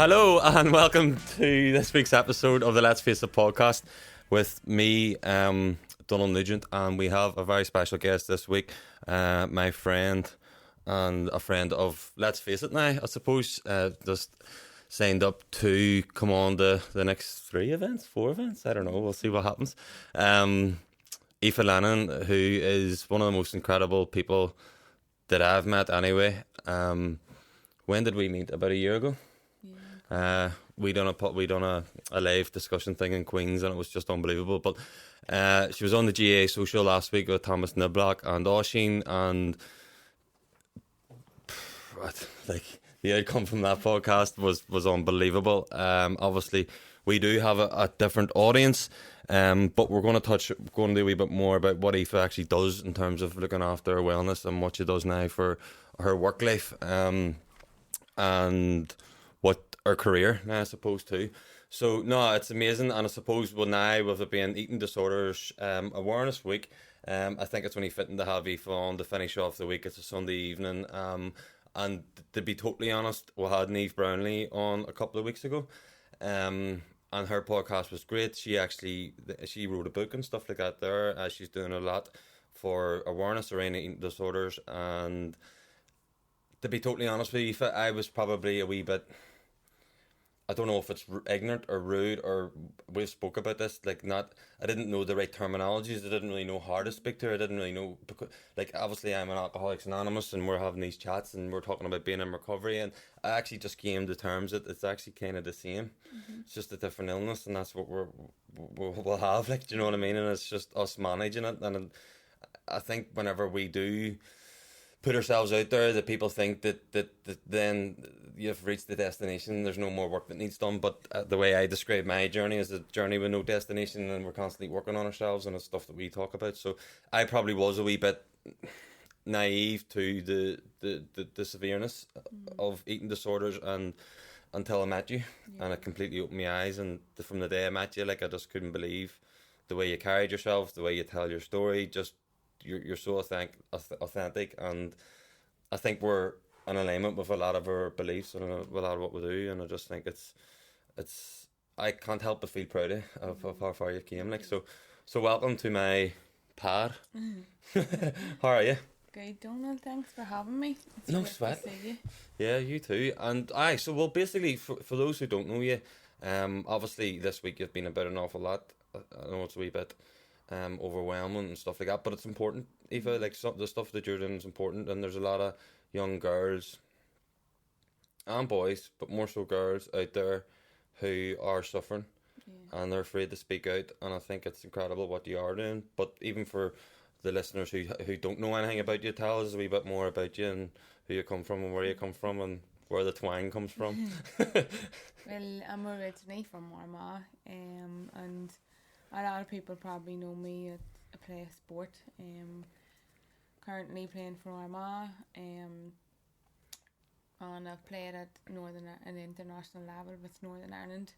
Hello and welcome to this week's episode of the Let's Face It podcast with me, Donald Nugent, and we have a very special guest this week, my friend and a friend of Let's Face It now, I suppose, just signed up to come on the next 4 events, I don't know, we'll see what happens. Aoife Lennon, who is one of the most incredible people that I've met anyway. When did we meet? About a year ago? Yeah. We done a live discussion thing in Queens and it was just unbelievable. But she was on the GA social last week with Thomas Niblock and Oisin, and the outcome from that podcast was unbelievable. Obviously, we do have a different audience, but we're going to do a wee bit more about what Aoife actually does in terms of looking after her wellness and what she does now for her work life, and what her career now, I suppose, too. So, no, it's amazing, and I suppose now with it being Eating Disorders Awareness Week, I think it's only fitting to have Aoife on to finish off the week. It's a Sunday evening, and to be totally honest, we had Niamh Brownlee on a couple of weeks ago, and her podcast was great. She wrote a book and stuff like that there. She's doing a lot for awareness around eating disorders, and to be totally honest with you, Aoife, I was probably a wee bit, I don't know if it's ignorant or rude, or we've spoke about this, I didn't know the right terminologies. I didn't really know how to speak to her. I didn't really know, because, obviously I'm an Alcoholics Anonymous and we're having these chats and we're talking about being in recovery, and I actually just came to terms that it's actually kind of the same. Mm-hmm. It's just a different illness, and that's what we'll have, do you know what I mean? And it's just us managing it, and I think whenever we do put ourselves out there, that people think that then you've reached the destination, there's no more work that needs done. But the way I describe my journey is a journey with no destination, and we're constantly working on ourselves, and it's stuff that we talk about. So I probably was a wee bit naive to the severeness of eating disorders, and until I met you, and it completely opened my eyes. And from the day I met you, I just couldn't believe the way you carried yourself, the way you tell your story. Just you're so authentic, and I think we're in alignment with a lot of our beliefs and a lot of what we do, and I just think it's I can't help but feel proud of how far you came. So welcome to my pod. How are you? Good, Donald. Thanks for having me. It's no great sweat. to see you. Yeah, you too. And basically for those who don't know you, obviously this week you've been about an awful lot. I know it's a wee bit overwhelming and stuff like that, but it's important. Aoife, the stuff that you're doing is important, and there's a lot of young girls and boys, but more so girls out there who are suffering, and they're afraid to speak out, and I think it's incredible what you are doing. But even for the listeners who don't know anything about you, tell us a wee bit more about you and who you come from and where you come from and where the twang comes from. Well, I'm originally from Armagh, and a lot of people probably know me. I play a sport. Currently playing for Armagh. And I've played at an international level with Northern Ireland.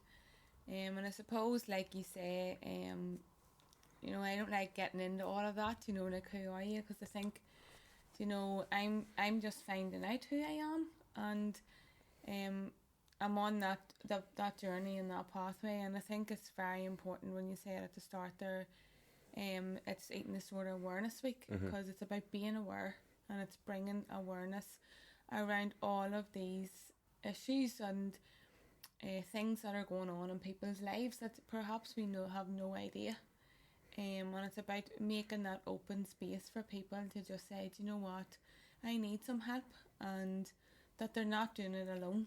And I suppose, like you say, I don't like getting into all of that. Who are you? Because I think, I'm just finding out who I am, and I'm on that journey and that pathway, and I think it's very important when you say it at the start there. It's Eating Disorder Awareness Week, because it's about being aware, and it's bringing awareness around all of these issues and things that are going on in people's lives that perhaps we have no idea. And it's about making that open space for people to just say, do you know what, I need some help, and that they're not doing it alone.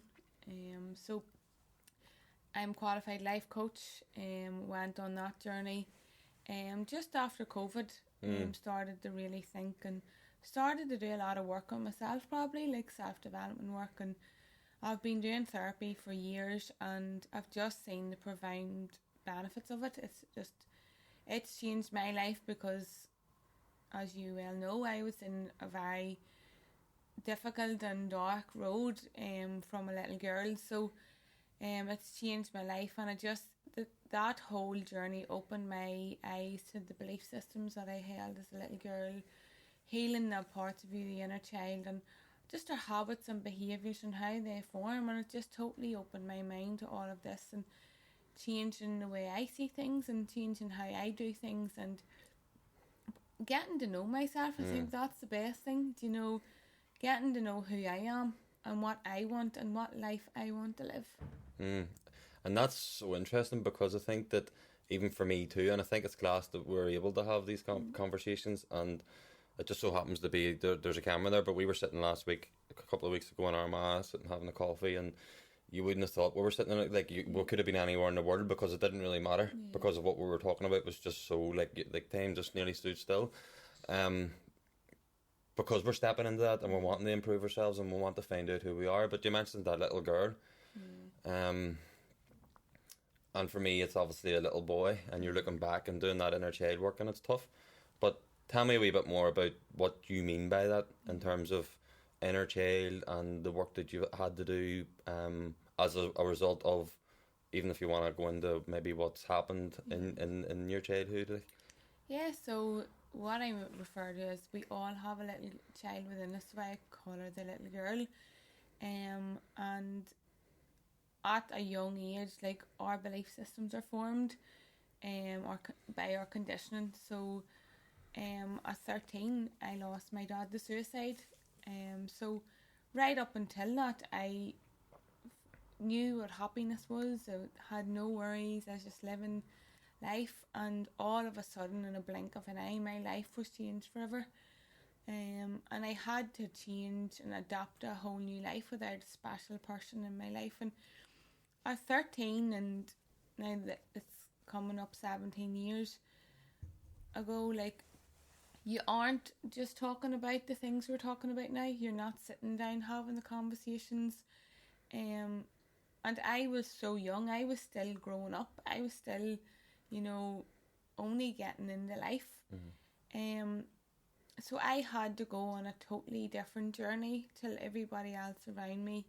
So I'm a qualified life coach, went on that journey just after COVID. Started to really think and started to do a lot of work on myself, probably like self-development work, and I've been doing therapy for years, and I've just seen the profound benefits of it. It's changed my life, because as you well know, I was in a very difficult and dark road from a little girl, so it's changed my life, and that whole journey opened my eyes to the belief systems that I held as a little girl, healing that part of you, the inner child, and just our habits and behaviours and how they form, and it just totally opened my mind to all of this and changing the way I see things and changing how I do things and getting to know myself. I think that's the best thing, you know, getting to know who I am and what I want and what life I want to live. And that's so interesting, because I think that even for me too, and I think it's class that we're able to have these conversations, and it just so happens to be there's a camera there, but we were sitting last week, a couple of weeks ago, in Armagh, sitting having a coffee, and you wouldn't have thought we were sitting in, like, we could have been anywhere in the world, because it didn't really matter, because of what we were talking about was just so, like time just nearly stood still, because we're stepping into that and we're wanting to improve ourselves and we want to find out who we are. But you mentioned that little girl, and for me it's obviously a little boy, and you're looking back and doing that inner child work, and it's tough. But tell me a wee bit more about what you mean by that in terms of inner child and the work that you had to do as a result of, even if you want to go into maybe what's happened in your childhood. Like. Yeah, so what I refer to is we all have a little child within us, so I call her the little girl. And at a young age, like, our belief systems are formed or by our conditioning. So at 13, I lost my dad to suicide. So right up until that, I knew what happiness was. I had no worries. I was just living life, and all of a sudden, in a blink of an eye, my life was changed forever. And I had to change and adapt a whole new life without a special person in my life. And at 13, and now that it's coming up 17 years ago, like, you aren't just talking about the things we're talking about now. You're not sitting down having the conversations. And I was so young. I was still growing up. I was still, you know, only getting into life. So I had to go on a totally different journey till everybody else around me.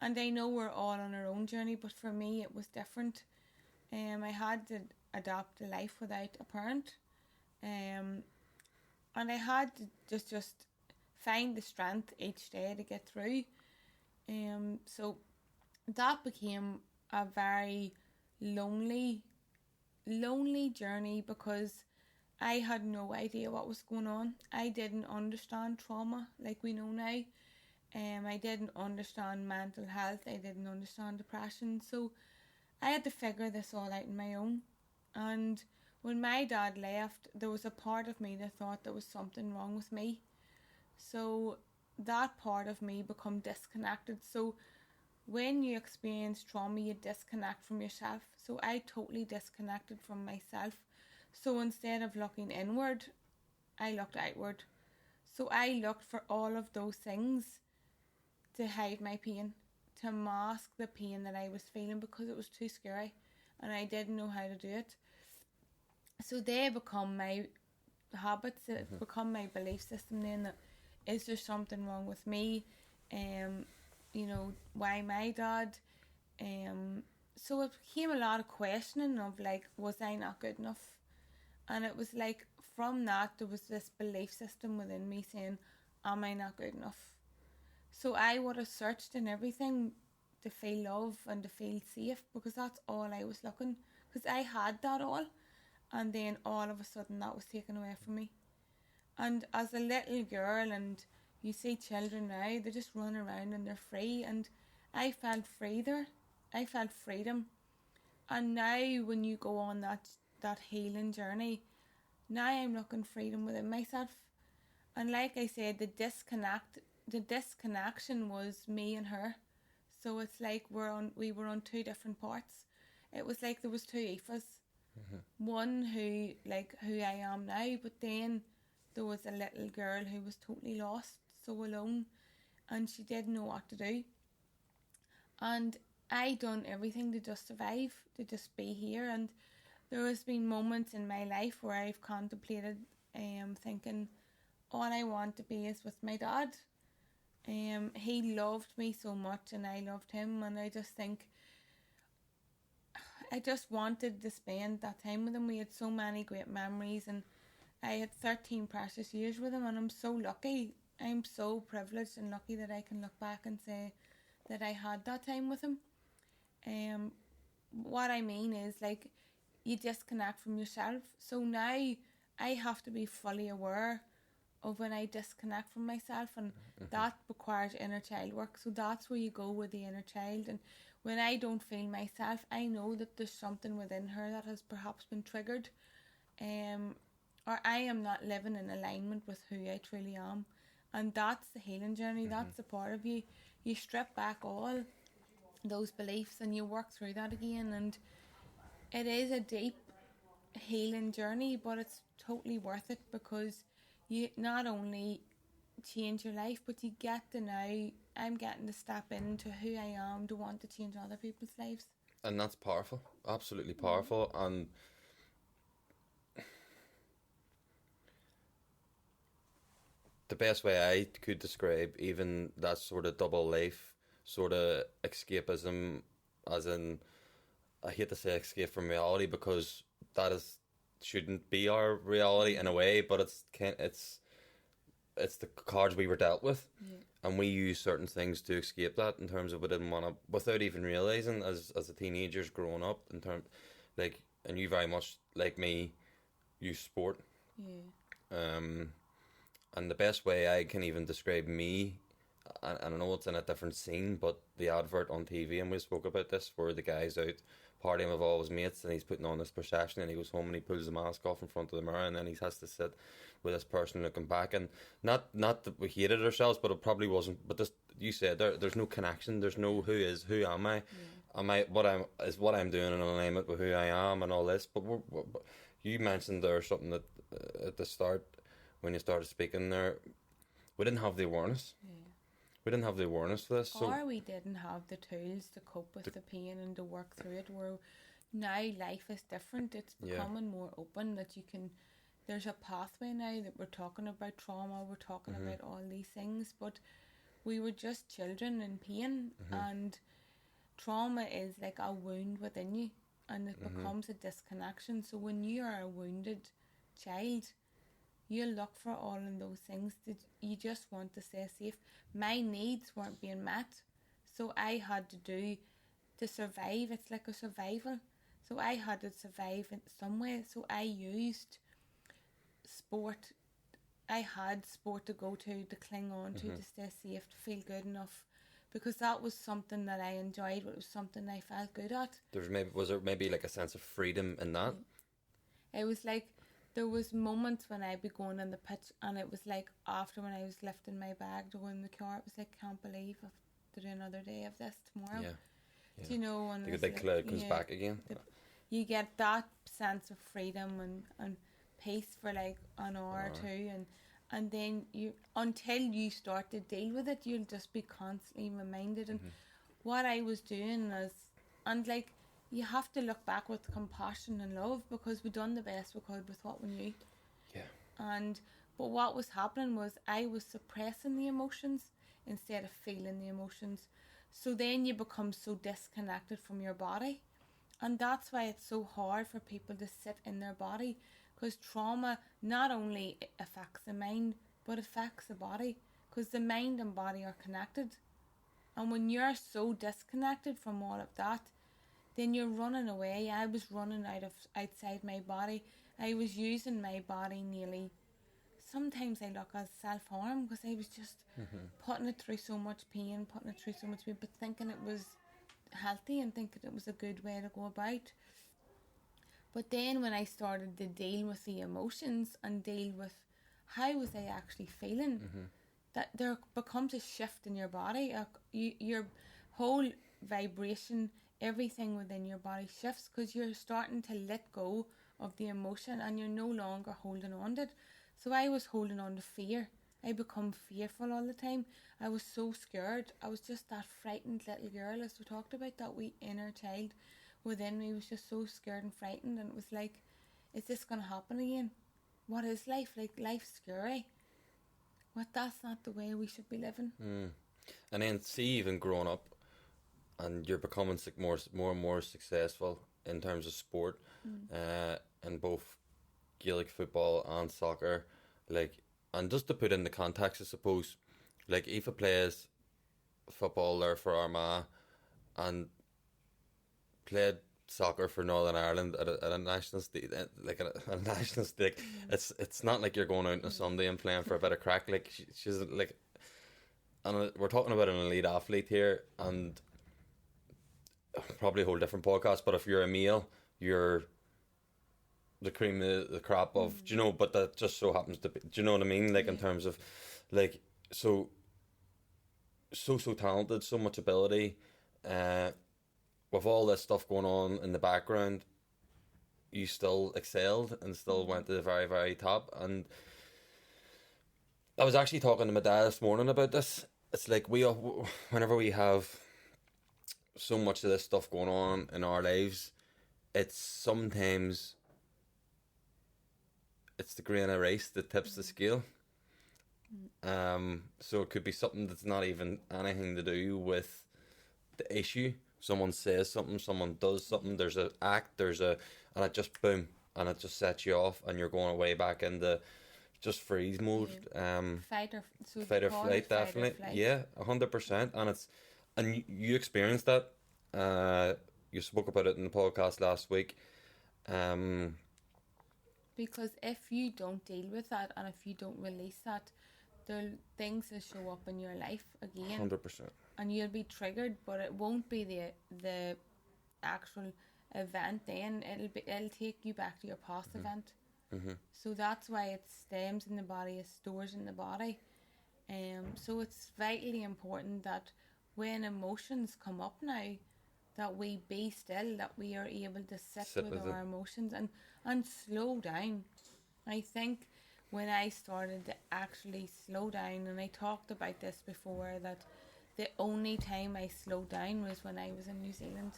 And I know we're all on our own journey, but for me it was different. I had to adapt a life without a parent. And I had to just find the strength each day to get through. So that became a very lonely journey, because I had no idea what was going on. I didn't understand trauma like we know now. I didn't understand mental health. I didn't understand depression. So I had to figure this all out on my own. And when my dad left, there was a part of me that thought there was something wrong with me. So that part of me become disconnected. So when you experience trauma, you disconnect from yourself. So I totally disconnected from myself. So instead of looking inward, I looked outward. So I looked for all of those things to hide my pain, to mask the pain that I was feeling, because it was too scary and I didn't know how to do it. So they become my habits, it become my belief system then, that is there something wrong with me? You know, why my dad? So it became a lot of questioning of, like, was I not good enough? And it was like, from that, there was this belief system within me saying, am I not good enough? So I would have searched in everything to feel love and to feel safe, because that's all I was looking, because I had that all, and then all of a sudden that was taken away from me. And as a little girl, and you see children now, they just run around and they're free, and I felt free there. I felt freedom. And now when you go on that healing journey, now I'm looking freedom within myself. And like I said, the disconnection was me and her. So it's like we were on two different parts. It was like there was two Aoifes. One who I am now, but then there was a little girl who was totally lost, so alone, and she didn't know what to do. And I done everything to just survive, to just be here. And there has been moments in my life where I've contemplated thinking all I want to be is with my dad. He loved me so much and I loved him, and I just think I just wanted to spend that time with him. We had so many great memories, and I had 13 precious years with him, and I'm so lucky I'm so privileged and lucky that I can look back and say that I had that time with him. What I mean is, like, you disconnect from yourself. So now I have to be fully aware of when I disconnect from myself, and that requires inner child work. So that's where you go with the inner child. And when I don't feel myself, I know that there's something within her that has perhaps been triggered, or I am not living in alignment with who I truly am. And that's the healing journey. That's the part of you. You strip back all those beliefs and you work through that again, and it is a deep healing journey, but it's totally worth it, because you not only change your life, but you get to now, I'm getting to step into who I am to want to change other people's lives. And that's powerful, absolutely powerful. And the best way I could describe even that sort of double life, sort of escapism, as in, I hate to say escape from reality, because that shouldn't be our reality in a way, but it's the cards we were dealt with, and we use certain things to escape that, in terms of we didn't want to, without even realizing, as a teenagers growing up, in terms, like, and you very much like me use sport. And the best way I can even describe me, and I know it's in a different scene, but the advert on TV, and we spoke about this, where the guy's out partying with all his mates and he's putting on this procession, and he goes home and he pulls the mask off in front of the mirror, and then he has to sit with this person looking back. And not that we hated ourselves, but it probably wasn't, but this, you said there's no connection, there's no who am I, what I'm doing in alignment with who I am and all this. But you mentioned there something that at the start, when you started speaking there, we didn't have the awareness. We didn't have the awareness for this. Or we didn't have the tools to cope with the pain and to work through it. Where now life is different. It's becoming more open, that you can, there's a pathway now that we're talking about trauma, we're talking about all these things, but we were just children in pain, and trauma is like a wound within you, and it becomes a disconnection. So when you are a wounded child, you look for all of those things that you just want to stay safe. My needs weren't being met, so I had to do to survive. It's like a survival. So I had to survive in some way. So I used sport. I had sport to go to cling on to stay safe, to feel good enough, because that was something that I enjoyed. It was something I felt good at. Was there maybe like a sense of freedom in that? It was like, there was moments when I'd be going on the pitch, and it was like, after, when I was lifting my bag to go in the car, it was like, can't believe I have to do another day of this tomorrow. Do you know? And the big cloud comes back again. You get that sense of freedom and peace for like an hour or two, and then you, until you start to deal with it, you'll just be constantly reminded. And what I was doing is, and like, you have to look back with compassion and love, because we done the best we could with what we knew. But what was happening was, I was suppressing the emotions instead of feeling the emotions. So then you become so disconnected from your body. And that's why it's so hard for people to sit in their body, because trauma not only affects the mind, but affects the body, because the mind and body are connected. And when you're so disconnected from all of that, then you're running away. I was running outside my body. I was using my body nearly, sometimes I look as self-harm, because I was just putting it through so much pain, but thinking it was healthy and thinking it was a good way to go about. But then when I started to deal with the emotions and deal with how was I actually feeling, that there becomes a shift in your body. Your whole vibration, everything within your body shifts, because you're starting to let go of the emotion and you're no longer holding on to it. So I was holding on to fear. I become fearful all the time. I was so scared. I was just that frightened little girl, as we talked about, that wee inner child within me was just so scared and frightened. And it was like, is this going to happen again? What is life? Like, life's scary. But that's not the way we should be living. And then see, even growing up, and you're becoming more and more successful in terms of sport, in both Gaelic football and soccer. Like, And just to put in the context, I suppose, like Aoife plays football there for Armagh and played soccer for Northern Ireland at a national state, like a national stake. It's not like you're going out on a Sunday and playing for a bit of crack. Like she's like, and we're talking about an elite athlete here, and probably a whole different podcast. But if you're a male, you're the cream of the crop of, do you know? But that just so happens to be, do you know what I mean? Like in terms of, like so talented, so much ability, with all this stuff going on in the background, you still excelled and still went to the very, very top. And I was actually talking to my dad this morning about this. It's like whenever we have so much of this stuff going on in our lives, it's sometimes it's the grain of rice that tips the scale. So it could be something that's not even anything to do with the issue. Someone says something, someone does something, there's an act, and it just boom, and it just sets you off, and you're going way back into just freeze mode. Fight or flight, definitely. Yeah, 100%. And you experienced that. You spoke about it in the podcast last week. Because if you don't deal with that, and if you don't release that, the things will show up in your life again. 100%. And you'll be triggered, but it won't be the actual event. Then it'll take you back to your past event. So that's why it stems in the body, it stores in the body. So it's vitally important that when emotions come up now, that we be still, that we are able to sit with our emotions and slow down. I think when I started to actually slow down, and I talked about this before, that the only time I slowed down was when I was in New Zealand.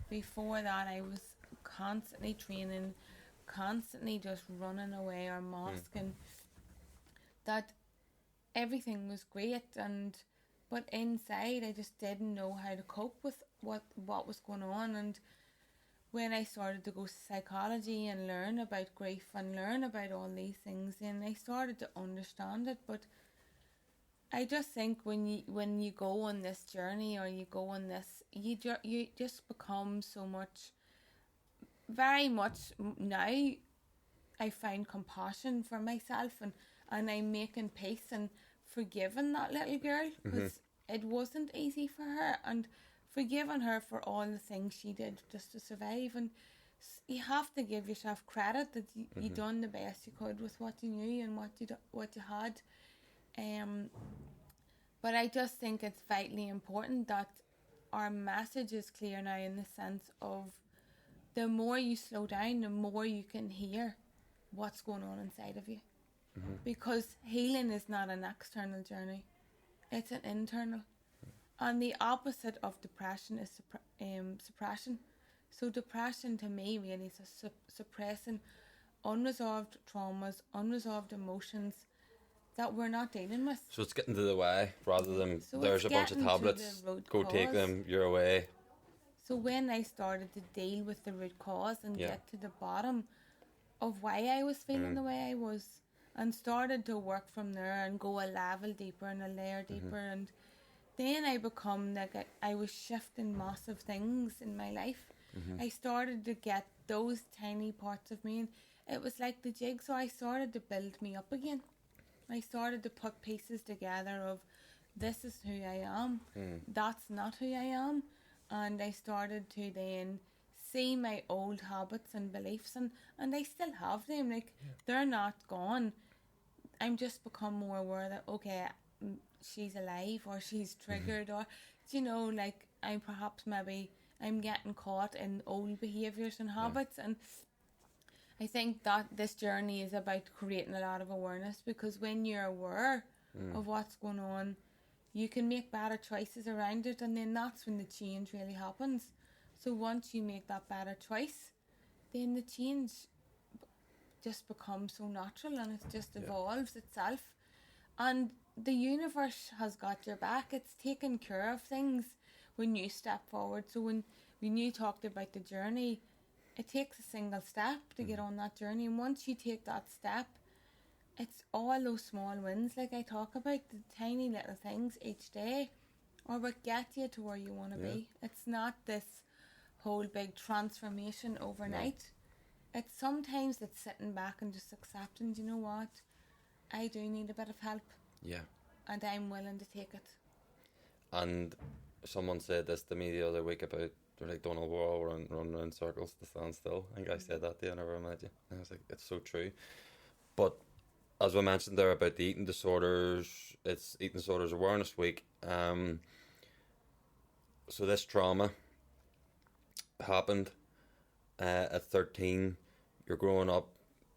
Before that, I was constantly training, constantly just running away or masking. That everything was great, but inside I just didn't know how to cope with what was going on. And when I started to go to psychology and learn about grief and learn about all these things, then I started to understand it. But I just think when you go on this journey, or you go on this, you just become so much, very much now. I find compassion for myself, and I'm making peace and forgiving that little girl, because it wasn't easy for her, and forgiving her for all the things she did just to survive. And you have to give yourself credit that you done the best you could with what you knew and what you had. But I just think it's vitally important that our message is clear now, in the sense of the more you slow down, the more you can hear what's going on inside of you. Because healing is not an external journey, it's an internal. And the opposite of depression is suppression. So depression to me really is suppressing unresolved traumas, unresolved emotions that we're not dealing with. So it's getting to the way, rather than there's a bunch of tablets, go take them, you're away. So when I started to deal with the root cause and get to the bottom of why I was feeling the way I was, and started to work from there and go a level deeper and a layer deeper, and then I become like I was shifting massive things in my life. I started to get those tiny parts of me, and it was like the jigsaw. I started to build me up again. I started to put pieces together of, this is who I am, that's not who I am. And I started to then see my old habits and beliefs, and I still have them. Like, they're not gone. I'm just become more aware that, okay, she's alive, or she's triggered, or, you know, like, I'm getting caught in old behaviours and habits. And I think that this journey is about creating a lot of awareness, because when you're aware of what's going on, you can make better choices around it, and then that's when the change really happens. So once you make that better choice, then the change just becomes so natural, and it just evolves itself. And the universe has got your back. It's taking care of things when you step forward. So when you talked about the journey, it takes a single step to get on that journey. And once you take that step, it's all those small wins, like I talk about, the tiny little things each day, or what get you to where you want to be. It's not this whole big transformation overnight. It's sometimes it's sitting back and just accepting, you know what, I do need a bit of help. Yeah. And I'm willing to take it. And someone said this to me the other week about, they're like, Donald, we're all running around circles to stand still. I think I said that to you, I never met you. And I was like, it's so true. But as we mentioned there about the eating disorders, it's Eating Disorders Awareness Week. So this trauma happened at 13. You're growing up,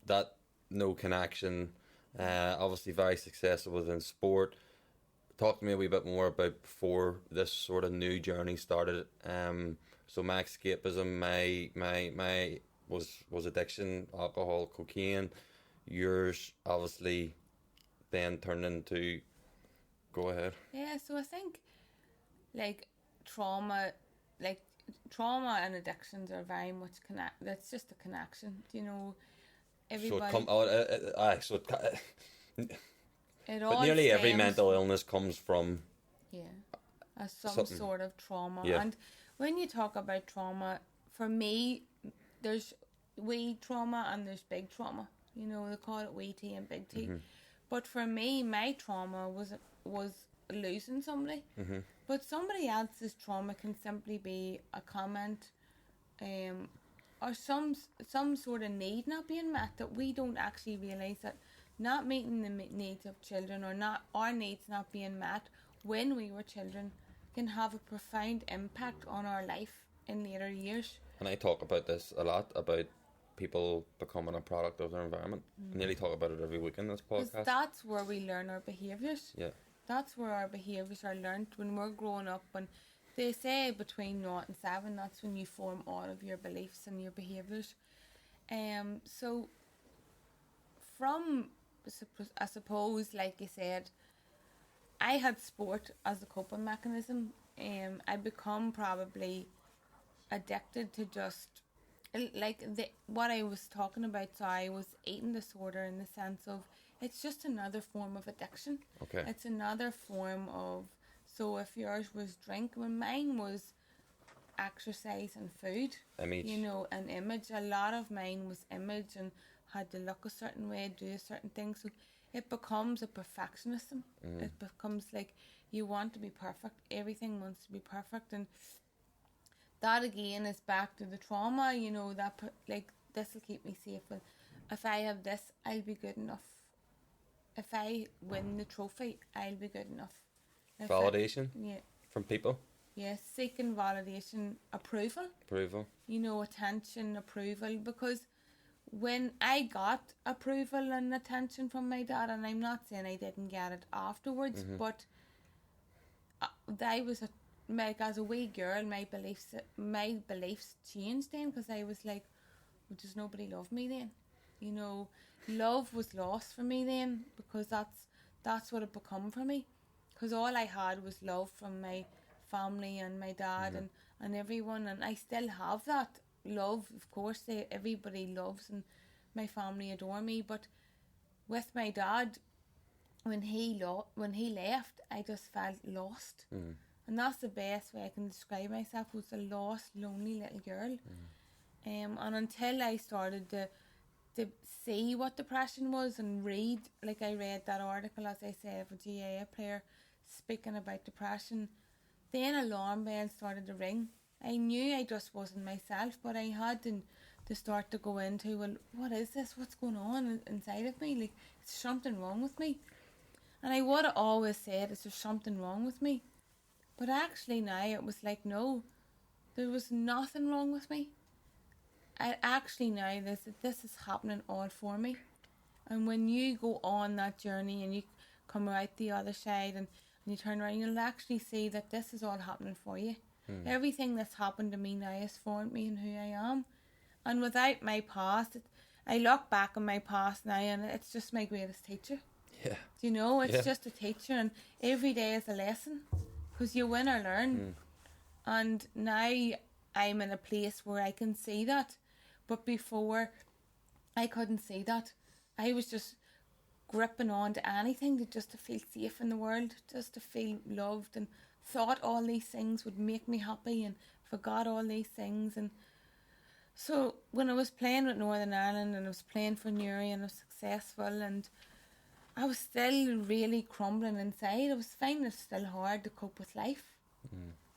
that no connection, obviously very successful within sport. Talk to me a wee bit more about before this sort of new journey started. So my escapism, my was addiction, alcohol, cocaine. Yours obviously then turned into, go ahead. Yeah, so I think like trauma and addictions are very much that's just a connection, you know. Everybody, but nearly every mental illness comes from as some something. sort of trauma. Yeah. And when you talk about trauma, for me, there's wee trauma and there's big trauma. You know, they call it wee T and big T. Mm-hmm. But for me, my trauma was losing somebody. Mm-hmm. But somebody else's trauma can simply be a comment, or some sort of need not being met, that we don't actually realise that not meeting the needs of children, or not our needs not being met when we were children, can have a profound impact on our life in later years. And I talk about this a lot, about people becoming a product of their environment. I nearly talk about it every week in this podcast. 'Cause that's where we learn our behaviours. Yeah. That's where our behaviours are learned when we're growing up. When they say between 0 and 7, that's when you form all of your beliefs and your behaviours. So from, I suppose, like you said, I had sport as a coping mechanism. I become probably addicted to just like what I was talking about. So I was eating disorder in the sense of, it's just another form of addiction. Okay. It's another form of, so if yours was drink, when mine was exercise and food, Image. you know, an image. A lot of mine was image and had to look a certain way, do a certain thing. So it becomes a perfectionism. Mm-hmm. It becomes like you want to be perfect. Everything wants to be perfect, and that again is back to the trauma. You know, that like, this will keep me safe. Well, if I have this, I'll be good enough. If I win the trophy, I'll be good enough. Validation Yeah. from people. Yes, seeking validation, approval. You know, attention, approval. Because when I got approval and attention from my dad, and I'm not saying I didn't get it afterwards, but I was like, as a wee girl, my beliefs changed then, because I was like, well, does nobody love me then? You know, love was lost for me then, because that's what it become for me. Because all I had was love from my family and my dad and everyone, and I still have that love. Of course, everybody loves, and my family adore me. But with my dad, when he left, I just felt lost, and that's the best way I can describe myself. Was a lost, lonely little girl. And until I started to see what depression was and read, like I read that article, as I said, of a GAA player speaking about depression, then alarm bells started to ring. I knew I just wasn't myself, but I had to start to go into, well, what is this? What's going on inside of me? Like, is something wrong with me? And I would have always said, is there something wrong with me? But actually now it was like, no, there was nothing wrong with me. I actually now, this is happening all for me. And when you go on that journey and you come out the other side and you turn around, you'll actually see that this is all happening for you. Everything that's happened to me now has formed me in who I am. And without my past, I look back on my past now and it's just my greatest teacher. Yeah. You know, it's just a teacher, and every day is a lesson, because you win or learn. And now I'm in a place where I can see that. But before, I couldn't see that. I was just gripping on to anything just to feel safe in the world, just to feel loved, and thought all these things would make me happy, and forgot all these things. And so when I was playing with Northern Ireland and I was playing for Newry and I was successful, and I was still really crumbling inside. I was finding it still hard to cope with life.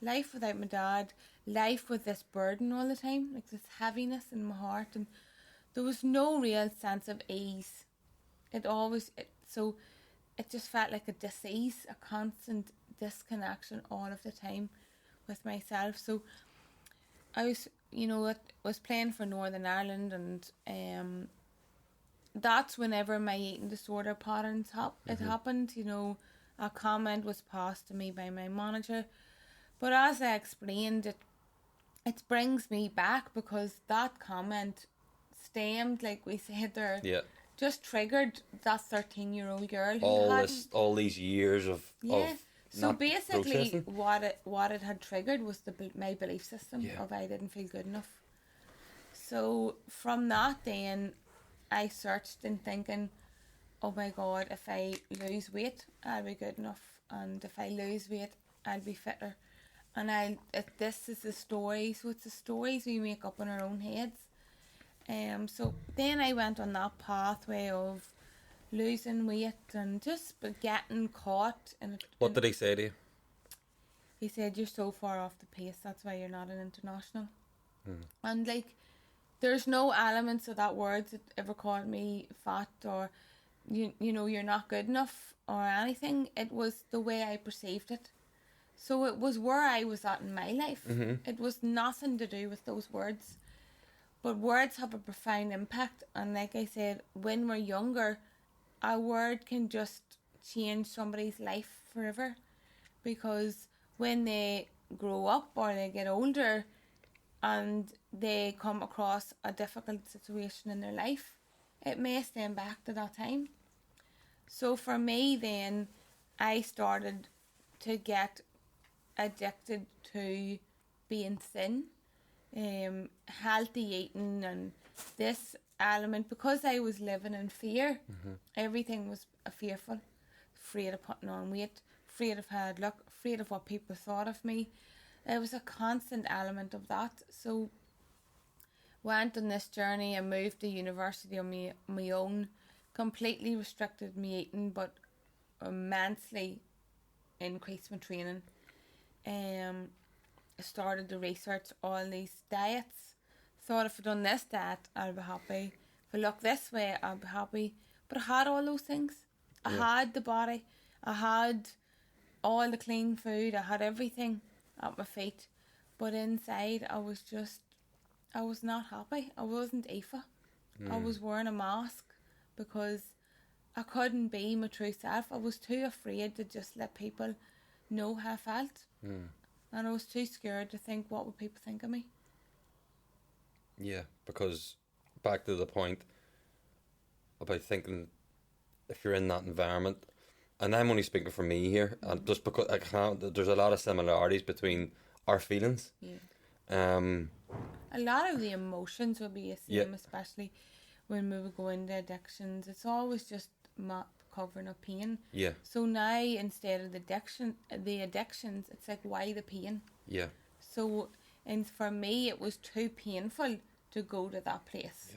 Life without my dad, life with this burden all the time, like this heaviness in my heart, and there was no real sense of ease. So it just felt like a disease, a constant disconnection all of the time with myself. So I was playing for Northern Ireland, and that's whenever my eating disorder patterns it happened. A comment was passed to me by my manager, but as I explained, it brings me back, because that comment stemmed, like we said there, just triggered that 13-year-old girl who all these years of so basically processing. what it had triggered was my belief system of I didn't feel good enough. So from that then I searched and thinking, oh my God, if I lose weight I'll be good enough, and if I lose weight I'll be fitter, and this is the story. So it's the stories we make up in our own heads. So then I went on that pathway of losing weight and just getting caught in it. What did he say to you? He said, you're so far off the pace, that's why you're not an international. And like, there's no elements of that word that ever called me fat or you know you're not good enough or anything. It was the way I perceived it. So it was where I was at in my life. It was nothing to do with those words. But words have a profound impact, and like I said, when we're younger, a word can just change somebody's life forever, because when they grow up or they get older and they come across a difficult situation in their life, it may stem back to that time. So for me then, I started to get addicted to being thin, healthy eating, and this element, because I was living in fear. Everything was fearful, afraid of putting on weight, afraid of how I'd look, afraid of what people thought of me. There was a constant element of that. So went on this journey. I moved to university on my own, completely restricted my eating, but immensely increased my training. I started to research all these diets. Thought if I done this diet, I'll be happy. If I look this way, I'll be happy. But I had all those things. I had the body. I had all the clean food. I had everything at my feet. But inside, I was not happy. I wasn't Aoife. I was wearing a mask because I couldn't be my true self. I was too afraid to just let people know how I felt. And I was too scared to think, what would people think of me? Yeah, because back to the point about thinking, if you're in that environment, and I'm only speaking for me here, and just because there's a lot of similarities between our feelings. A lot of the emotions will be the same, especially when we would go into addictions. It's always just covering up pain. So now, instead of the addictions, it's like, why the pain? So, and for me, it was too painful to go to that place.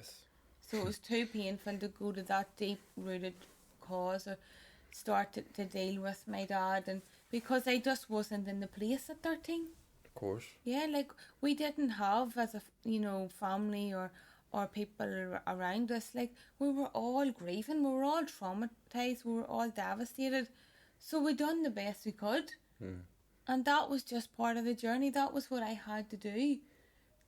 So it was too painful to go to that deep-rooted cause or start to deal with my dad, and because I just wasn't in the place at 13. Of course. Yeah, like we didn't have as a family or people around us. Like, we were all grieving, we were all traumatized, we were all devastated. So we done the best we could. And that was just part of the journey. That was what I had to do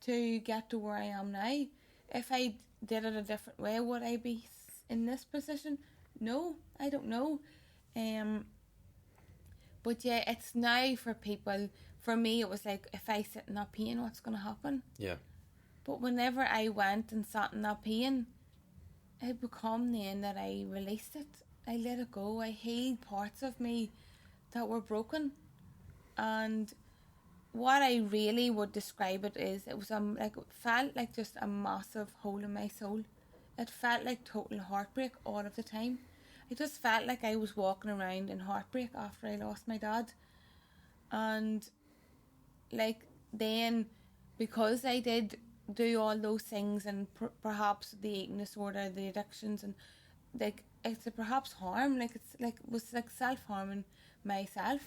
to get to where I am now. If I did it a different way, would I be in this position? No, I don't know. But yeah, it's now for people. For me, it was like, if I sit in that pain, what's going to happen? But whenever I went and sat in that pain, it became then that I released it. I let it go. I healed parts of me that were broken. And what I really would describe it is, it was it felt like just a massive hole in my soul. It felt like total heartbreak all of the time. I just felt like I was walking around in heartbreak after I lost my dad. And like then, because I did do all those things, and perhaps the eating disorder, the addictions, and like it's a perhaps harm, like it's like was like self-harming myself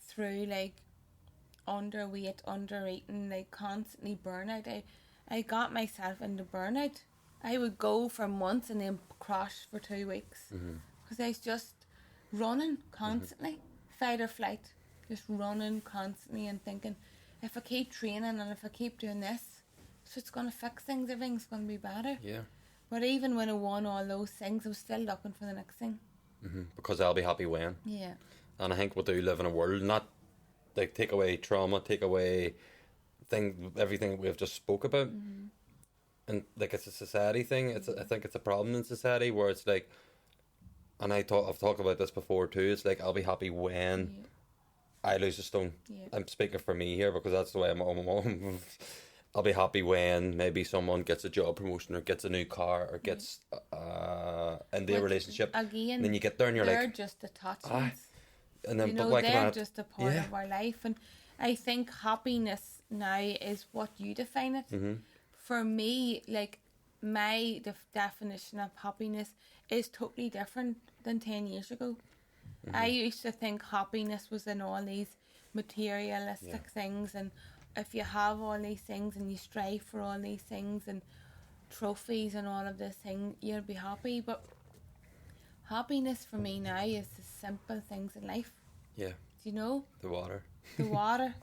through like underweight, undereating, like constantly burnout. I got myself into burnout. I would go for months and then crash for 2 weeks because I was just running constantly, fight or flight, just running constantly and thinking, if I keep training and if I keep doing this, so it's going to fix things, everything's going to be better. Yeah. But even when I won all those things, I was still looking for the next thing. Because I'll be happy when. Yeah. And I think we do live in a world, not like take away trauma, take away everything we've just spoke about. And like it's a society thing. I think it's a problem in society where it's like, and I've talked about this before too. It's like I'll be happy when I lose a stone. Yeah. I'm speaking for me here because that's the way I'm. I'll be happy when maybe someone gets a job promotion or gets a new car or gets in their relationship. Again, and then you get there and you're they're like, just attachments. and then You but know, why they're can't just a part of our life. And I think happiness now is what you define it. For me, like my definition of happiness is totally different than 10 years ago. I used to think happiness was in all these materialistic things, and if you have all these things and you strive for all these things and trophies and all of this thing, you'll be happy. But happiness for me now is the simple things in life. Yeah. Do you know? The water. The water,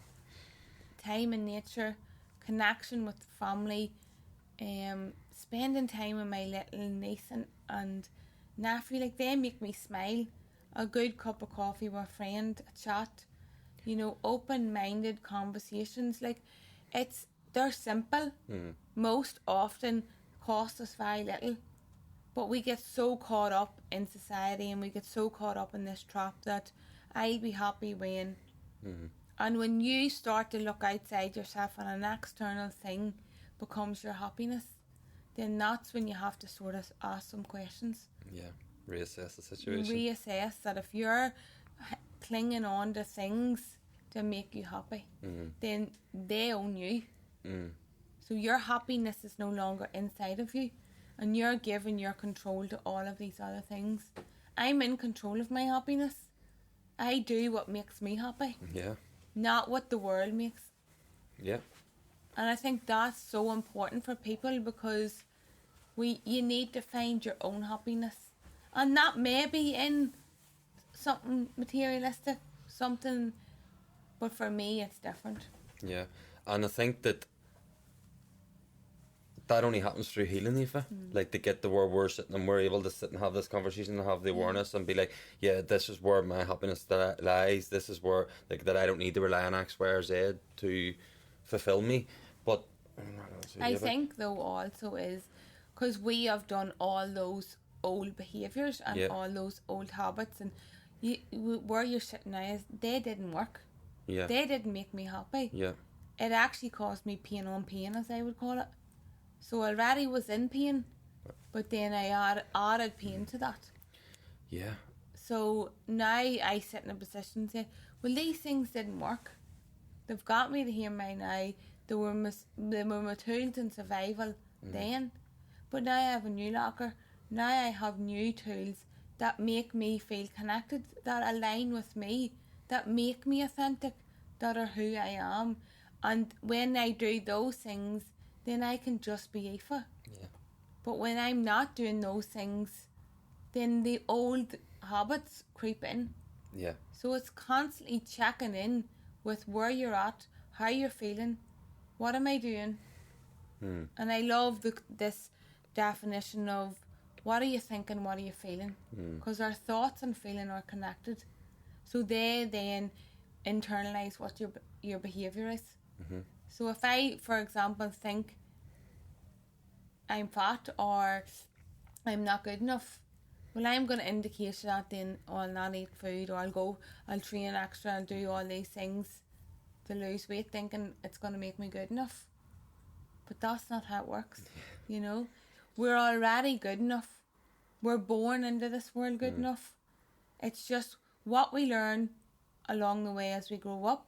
time in nature, connection with family, spending time with my little niece and nephew. Like, they make me smile. A good cup of coffee with a friend, a chat, you know, open-minded conversations. Like, they're simple. Most often cost us very little, but we get so caught up in society and we get so caught up in this trap that I'll be happy when. And when you start to look outside yourself and an external thing becomes your happiness, then that's when you have to sort of ask some questions. Yeah. Reassess the situation. Reassess that if you're clinging on to things to make you happy, then they own you. So your happiness is no longer inside of you, and you're giving your control to all of these other things. I'm in control of my happiness. I do what makes me happy. Yeah. Not what the world makes. Yeah. And I think that's so important for people, because you need to find your own happiness. And that may be in something materialistic, something, but for me it's different. Yeah. And I think that only happens through healing, Aoife. Like, to get to where we're sitting and we're able to sit and have this conversation and have the awareness and be like, yeah, this is where my happiness lies. This is where, like, that I don't need to rely on X, Y, or Z to fulfill me. But I think, though, also is because we have done all those old behaviours and all those old habits, and where you're sitting now is they didn't work. Yeah. They didn't make me happy. Yeah. It actually caused me pain on pain, as I would call it. So I already was in pain, but then I added pain to that. Yeah. So now I sit in a position to say, well, these things didn't work. They've got me to here my now. They were my tools in survival then. But now I have a new locker. Now I have new tools that make me feel connected, that align with me, that make me authentic, that are who I am. And when I do those things, then I can just be Aoife. Yeah. But when I'm not doing those things, then the old habits creep in. Yeah. So it's constantly checking in with where you're at, how you're feeling, what am I doing? And I love this definition of what are you thinking, what are you feeling? Because our thoughts and feeling are connected. So they then internalise what your behaviour is. So if I, for example, think I'm fat or I'm not good enough, well, I'm going to indicate that then I'll not eat food, or I'll train extra and do all these things to lose weight, thinking it's going to make me good enough. But that's not how it works, you know. We're already good enough. we're born into this world good enough. It's just what we learn along the way as we grow up.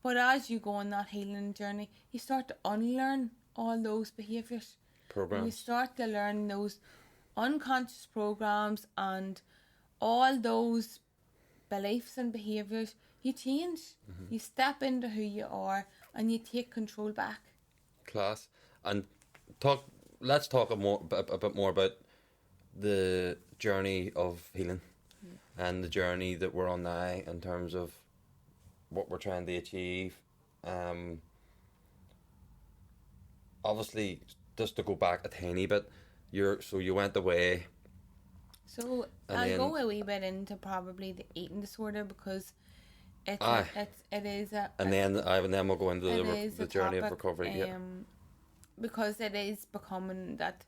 But as you go on that healing journey, you start to unlearn all those behaviours. Programs. You start to learn those unconscious programs and all those beliefs and behaviours. You change. You step into who you are and you take control back. Class. And let's talk a bit more about the journey of healing and the journey that we're on now in terms of what we're trying to achieve. Obviously, just to go back a tiny bit, you went away. So I'll go a wee bit into probably the eating disorder because it is a and then we'll go into the journey topic, of recovery. Because it is becoming that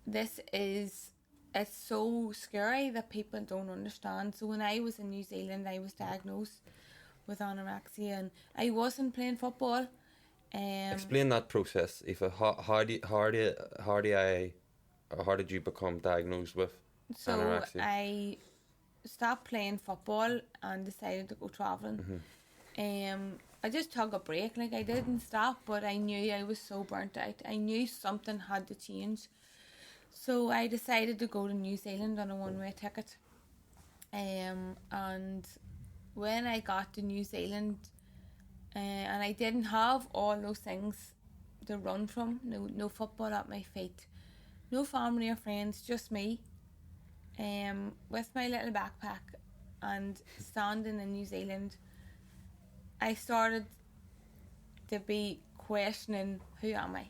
it's so scary that people don't understand. So when I was in New Zealand, I was diagnosed with anorexia and I wasn't playing football. Explain that process, Aoife. How did you become diagnosed with anorexia? So I stopped playing football and decided to go travelling. I just took a break. Like, I didn't stop, but I knew I was so burnt out. I knew something had to change. So I decided to go to New Zealand on a one-way ticket. And when I got to New Zealand, and I didn't have all those things to run from, no football at my feet, no family or friends, just me, with my little backpack and standing in New Zealand, I started to be questioning, who am I?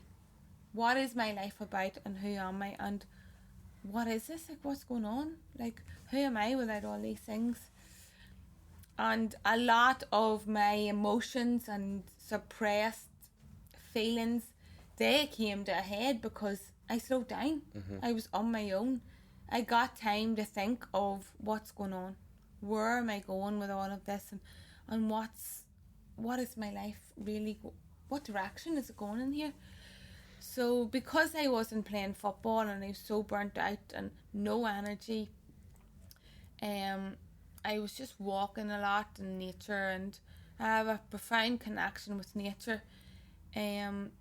What is my life about and who am I? And what is this? Like, what's going on? Like, who am I without all these things? And a lot of my emotions and suppressed feelings, they came to a head because I slowed down. I was on my own. I got time to think of what's going on. Where am I going with all of this? And what is my life really? What direction is it going in here? So because I wasn't playing football and I was so burnt out and no energy, I was just walking a lot in nature, and I have a profound connection with nature. And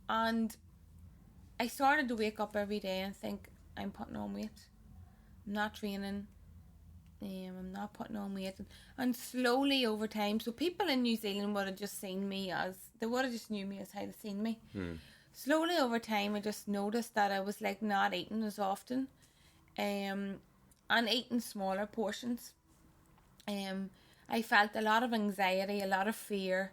I started to wake up every day and think, I'm putting on weight. I'm not training. I'm not putting on weight. And slowly over time, so people in New Zealand would have just seen me they would have just knew me as how they seen me. Slowly over time, I just noticed that I was like not eating as often. And eating smaller portions. I felt a lot of anxiety, a lot of fear.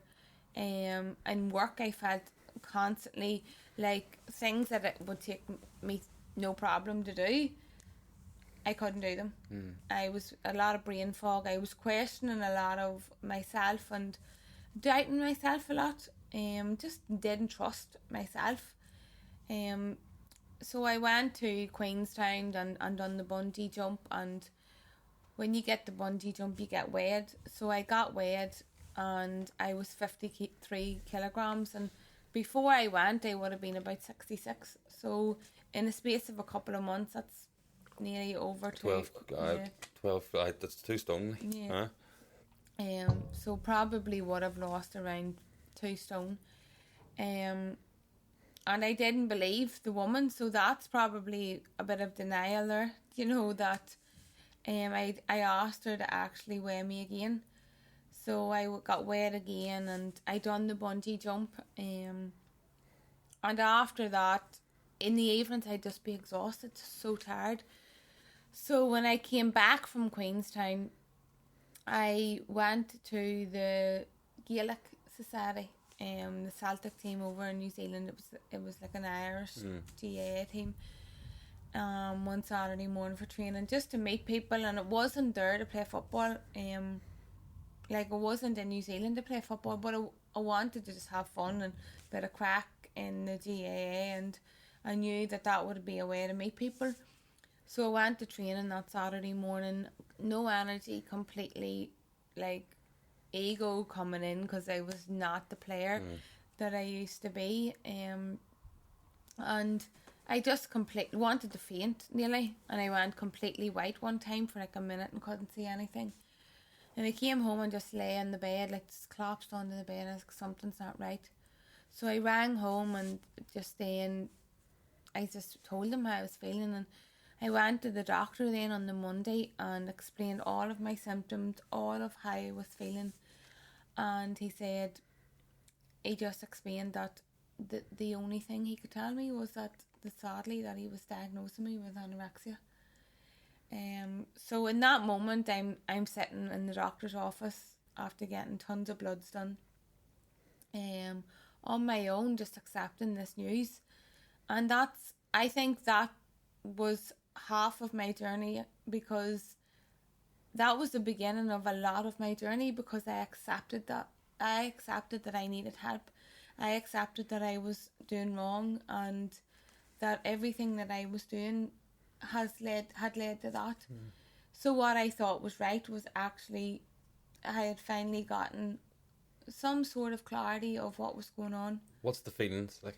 In work, I felt constantly like things that it would take me no problem to do, I couldn't do them. I was a lot of brain fog. I was questioning a lot of myself and doubting myself a lot. Just didn't trust myself. So I went to Queenstown and done the bungee jump, and when you get the bungee jump you get weighed. So I got weighed and I was 53 kilograms, and before I went I would have been about 66. So in the space of a couple of months, that's nearly over 12, that's 2 stone. Yeah. So probably would have lost around 2 stone. And I didn't believe the woman, so that's probably a bit of denial there. You know, that I asked her to actually weigh me again. So I got weighed again, and I done the bungee jump. And after that, in the evenings, I'd just be exhausted, so tired. So when I came back from Queenstown, I went to the Gaelic Society. The Celtic team over in New Zealand, it was like an Irish GAA team. One Saturday morning for training, just to meet people, and it wasn't there to play football. Like, I wasn't in New Zealand to play football, but I wanted to just have fun and a bit of crack in the GAA, and I knew that would be a way to meet people. So I went to training that Saturday morning, no energy, completely like ego coming in because I was not the player that I used to be. And I just completely wanted to faint nearly, and I went completely white one time for like a minute and couldn't see anything. And I came home and just lay in the bed, like just collapsed onto the bed, and I was like, something's not right. So I rang home and just then I just told them how I was feeling, and I went to the doctor then on the Monday and explained all of my symptoms, all of how I was feeling, and he just explained that the only thing he could tell me was that sadly that he was diagnosing me with anorexia. So in that moment, I'm sitting in the doctor's office after getting tons of bloods done, on my own, just accepting this news, and I think that was half of my journey, because that was the beginning of a lot of my journey, because I accepted that I needed help. I accepted that I was doing wrong, and that everything that I was doing had led to that. So what I thought was right was actually I had finally gotten some sort of clarity of what was going on. What's the feelings like?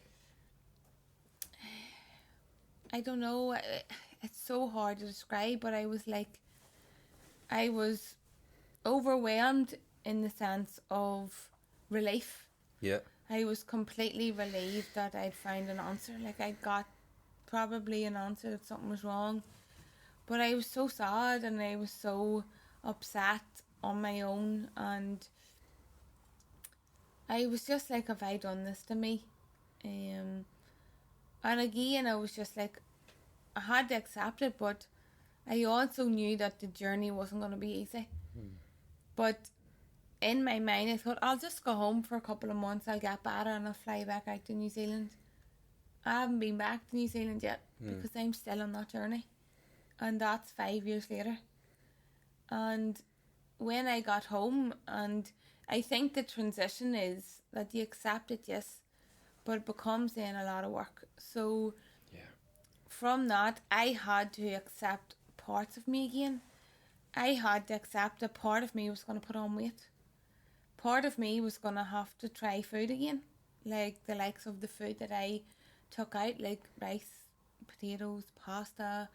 I don't know. It's so hard to describe, but I was overwhelmed in the sense of relief. Yeah. I was completely relieved that I'd found an answer. Like, I got probably an answer that something was wrong. But I was so sad and I was so upset on my own. And I was just like, have I done this to me? And again, I was just like, I had to accept it. But I also knew that the journey wasn't going to be easy. But in my mind, I thought, I'll just go home for a couple of months, I'll get better, and I'll fly back out to New Zealand. I haven't been back to New Zealand yet, because I'm still on that journey. And that's 5 years later. And when I got home, and I think the transition is that you accept it, yes, but it becomes then a lot of work. So from that, I had to accept parts of me again. I had to accept that part of me was going to put on weight. Part of me was going to have to try food again, like the likes of the food that I took out, like rice, potatoes, pasta,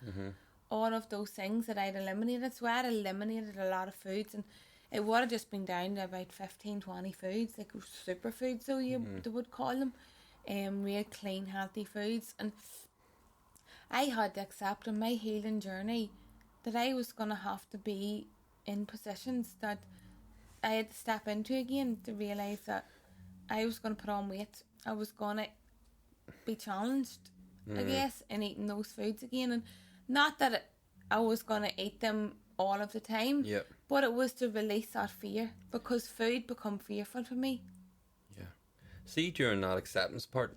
all of those things that I'd eliminated. So I had eliminated a lot of foods, and it would have just been down to about 15, 20 foods, like superfoods, so they would call them, real clean, healthy foods. And I had to accept on my healing journey that I was going to have to be in positions that I had to step into again to realise that I was going to put on weight. I was going to be challenged, I guess, in eating those foods again. And not that I was going to eat them all of the time, but it was to release that fear, because food become fearful for me. Yeah. See, during that acceptance part,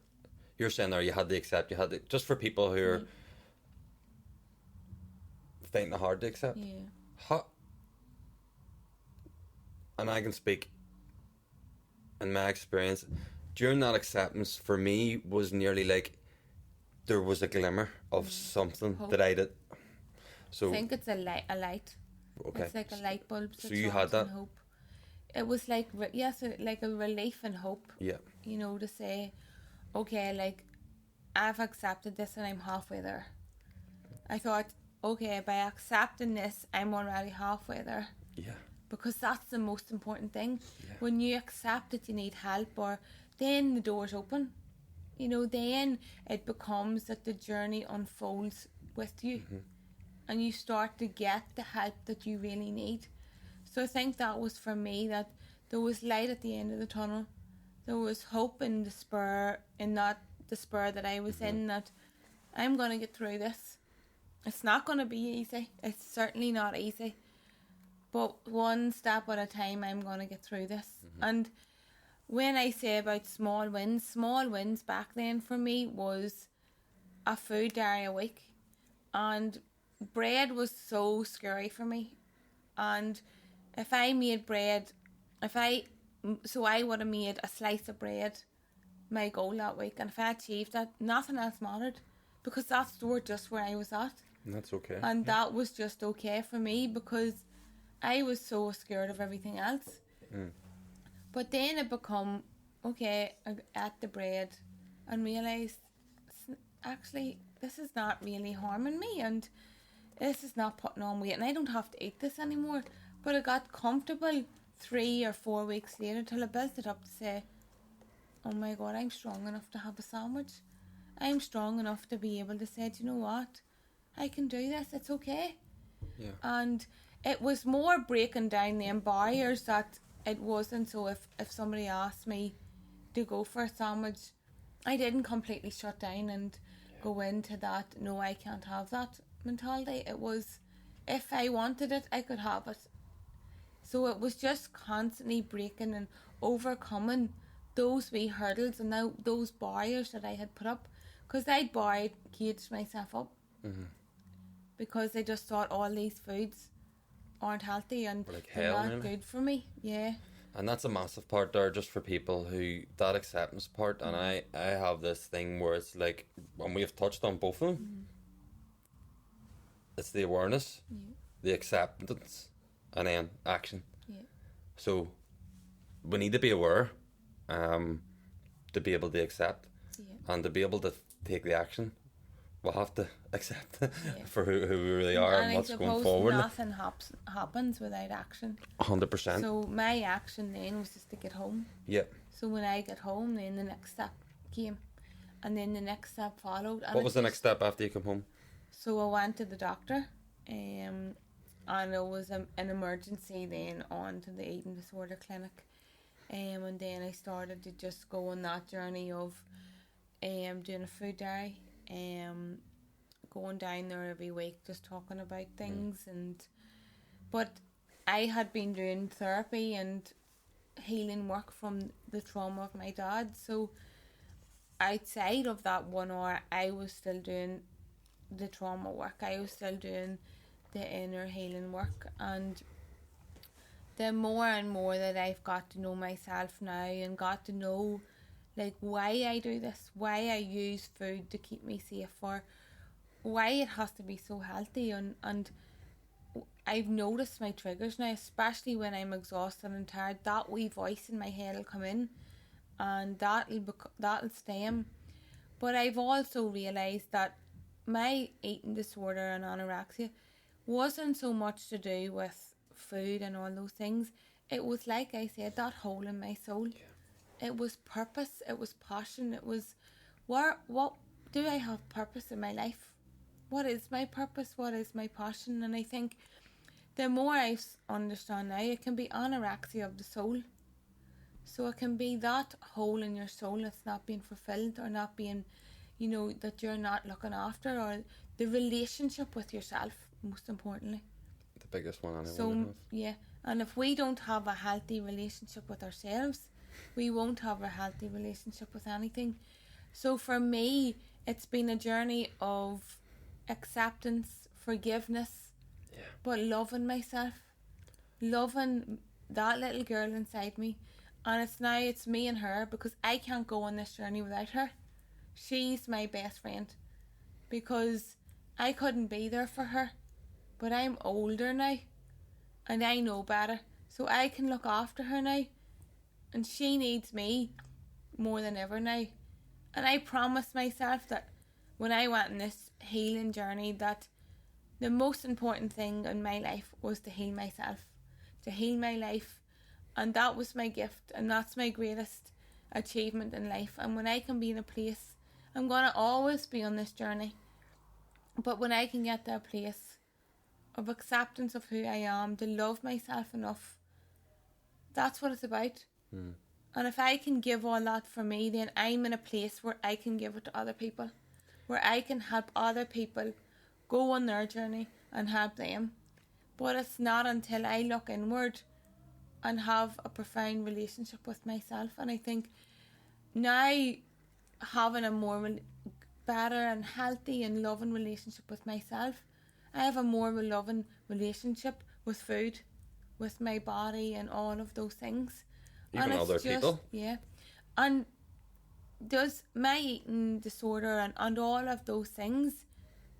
you're saying there you had to accept, just for people who are finding it hard to accept. Yeah. And I can speak in my experience, during that acceptance for me was nearly like there was a glimmer of something Hope. that I did. So I think it's a light. Okay. It's like a light bulb. So you had that? Hope. It was like, like a relief and hope. Yeah. You know, to say, okay, like, I've accepted this and I'm halfway there. I thought, okay, by accepting this, I'm already halfway there. Yeah. Because that's the most important thing. Yeah. When you accept that you need help, or then the door's open. You know, then it becomes that the journey unfolds with you. And you start to get the help that you really need. So I think that was for me, that there was light at the end of the tunnel. There was hope in despair, in that despair that I was in, that I'm going to get through this. It's not going to be easy. It's certainly not easy. But one step at a time, I'm going to get through this. And when I say about small wins back then for me was a food diary a week. And bread was so scary for me. And if I made bread, I would have made a slice of bread my goal that week. And if I achieved that, nothing else mattered. Because that's just where I was at. And that's okay. And that was just okay for me, because I was so scared of everything else. But then it become, okay, I ate the bread and realised, actually, this is not really harming me, and this is not putting on weight, and I don't have to eat this anymore. But I got comfortable 3 or 4 weeks later till I built it up to say, oh my God, I'm strong enough to have a sandwich. I'm strong enough to be able to say, do you know what? I can do this. It's okay. Yeah. And it was more breaking down them barriers that it wasn't. So if somebody asked me to go for a sandwich, I didn't completely shut down and go into that, no, I can't have that mentality. It was, if I wanted it, I could have it. So it was just constantly breaking and overcoming those wee hurdles and now those barriers that I had put up, because I'd caged myself up because I just thought all these foods aren't healthy and like they're hell, not really. good for me. Yeah. And that's a massive part there, just for people who, that acceptance part. And I have this thing where it's like, and we've touched on both of them, it's the awareness, the acceptance, and then action. Yeah. So we need to be aware, to be able to accept, and to be able to take the action. We'll have to accept for who we really are and what's going forward. Nothing happens without action. 100%. So my action then was just to get home. Yep. So when I get home, then the next step came, and then the next step followed. And what was the next step after you come home? So I went to the doctor, and it was an emergency then on to the eating disorder clinic, and then I started to just go on that journey of doing a food diary, going down there every week, just talking about things. But I had been doing therapy and healing work from the trauma of my dad, so outside of that 1 hour I was still doing the trauma work, I was still doing the inner healing work. And the more and more that I've got to know myself now and got to know like why I do this, why I use food to keep me safe, or why it has to be so healthy, and I've noticed my triggers now, especially when I'm exhausted and tired. That wee voice in my head will come in, and that'll stem. But I've also realised that my eating disorder and anorexia wasn't so much to do with food and all those things. It was, like I said, that hole in my soul. It was purpose, it was passion, it was what do I have purpose in my life? What is my purpose? What is my passion? And I think the more I understand now, it can be anorexia of the soul. So it can be that hole in your soul that's not being fulfilled, or not being, that you're not looking after, or the relationship with yourself, most importantly. The biggest one anyone So, has. yeah. And if we don't have a healthy relationship with ourselves, we won't have a healthy relationship with anything. So for me, it's been a journey of acceptance, forgiveness, but loving myself, loving that little girl inside me. And it's me and her, because I can't go on this journey without her. She's my best friend, because I couldn't be there for her. But I'm older now, and I know better, so I can look after her now. And she needs me more than ever now. And I promised myself that when I went on this healing journey, that the most important thing in my life was to heal myself, to heal my life. And that was my gift, and that's my greatest achievement in life. And when I can be in a place, I'm going to always be on this journey, but when I can get to a place of acceptance of who I am, to love myself enough, that's what it's about. And if I can give all that for me, then I'm in a place where I can give it to other people, where I can help other people go on their journey and help them. But it's not until I look inward and have a profound relationship with myself. And I think now, having a more better and healthy and loving relationship with myself, I have a more loving relationship with food, with my body, and all of those things. Even and other people. Yeah. And does my eating disorder and all of those things,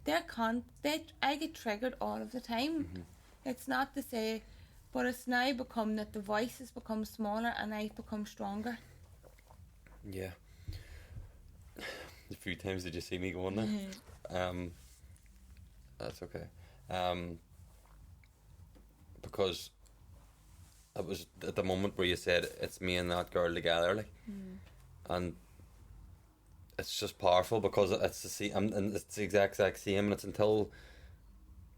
I get triggered all of the time. It's not to say, but it's now become that the voice has become smaller and I've become stronger. Yeah. A few times did you see me going there? That's okay. Because it was at the moment where you said it's me and that girl together, like, and it's just powerful because it's the same, and it's the exact same, and it's until